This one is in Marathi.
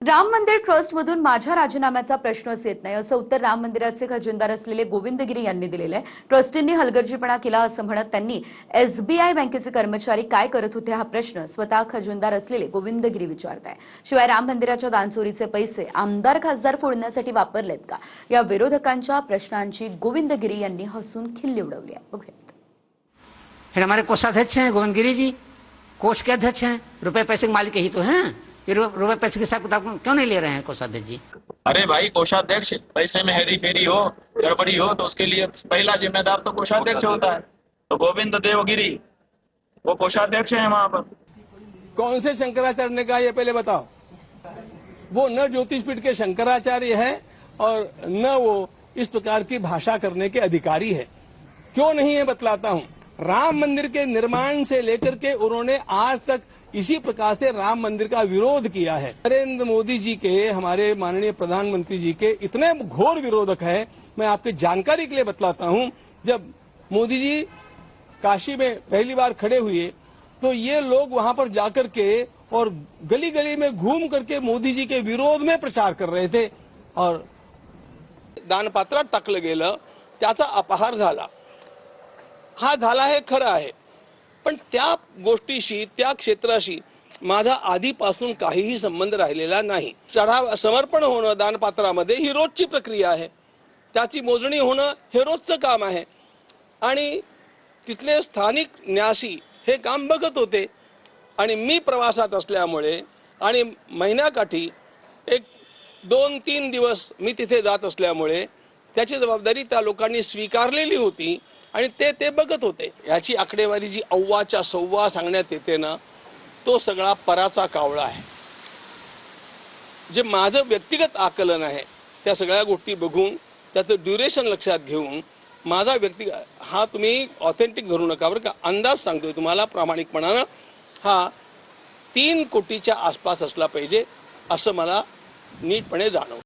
राम मंदिर ट्रस्टमधून माझ्या राजीनाम्याचा प्रश्नच येत नाही असं उत्तर राम मंदिराचे खजिनदार असलेले गोविंद गिरी यांनी दिलेलं आहे। ट्रस्टींनी हलगर्जीपणा केला असं म्हणत त्यांनी एसबीआय बँकेचे कर्मचारी काय करत होते हा प्रश्न स्वतः खजिनदार असलेले गोविंद गिरी विचारताय। शिवाय राम मंदिराच्या दानचोरीचे पैसे आमदार खासदार फोडण्यासाठी वापरलेत का या विरोधकांच्या प्रश्नांची गोविंद गिरी यांनी हसून खिल्ली उडवली आहे। बघूयात। फिर हमारे कोषाध्यक्ष हैं गोविंद गिरी जी, कोष के अध्यक्ष हैं, रुपए पैसे के मालिक ही तो हैं। ये रुपए पैसे के हिसाब किताब क्यों नहीं ले रहे हैं कोषाध्यक्ष जी? अरे भाई, कोषाध्यक्ष पैसे में हेरी फेरी हो, गड़बड़ी हो तो उसके लिए पहला जिम्मेदार तो कोषाध्यक्ष होता है। तो गोविंद देवगिरी वो कोषाध्यक्ष है वहां पर। कौन से शंकराचार्य ने कहा ये पहले बताओ। वो न ज्योतिषपीठ के शंकराचार्य है और न वो इस प्रकार की भाषा करने के अधिकारी है। क्यों नहीं है बतलाता हूं। राम मंदिर के निर्माण से लेकर के उन्होंने आज तक इसी प्रकार से राम मंदिर का विरोध किया है। नरेंद्र मोदी जी के, हमारे माननीय प्रधानमंत्री जी के इतने घोर विरोधक हैं। मैं आपकी जानकारी के लिए बतलाता हूं, जब मोदी जी काशी में पहली बार खड़े हुए तो ये लोग वहां पर जाकर के और गली गली में घूम करके मोदी जी के विरोध में प्रचार कर रहे थे और दानपात्रात टाकलं गेलं, त्याचा अपहार झाला। हा झाला हे खरं आहे, पण त्या गोष्टीशी, त्या क्षेत्राशी माझा आधीपासून काहीही संबंध राहिलेला नाही। चढाव समर्पण होणं दानपात्रामध्ये ही रोजची प्रक्रिया आहे, त्याची मोजणी होणं हे रोजचं काम आहे आणि तिथले स्थानिक न्यासी हे काम बघत होते आणि मी प्रवासात असल्यामुळे आणि महिन्याकाठी एक 2-3 दिवस मी तिथे जात असल्यामुळे त्याची जबाबदारी त्या लोकांनी स्वीकारलेली होती आणि ते बघत होते। याची आकडेवारी जी अव्वाच्या सव्वा सांगण्यात येते ना, तो सगळा पराचा कावळा आहे। जे माझं व्यक्तिगत आकलन आहे त्या सगळ्या गोष्टी बघून त्याचं ड्युरेशन लक्षात घेऊन माझा व्यक्तिगत हा तुम्ही ऑथेंटिक धरू नका बरं का, अंदाज सांगतोय तुम्हाला प्रामाणिकपणानं, हा 3 कोटीच्या आसपास असला पाहिजे असं मला नीटपणे जाणवतं।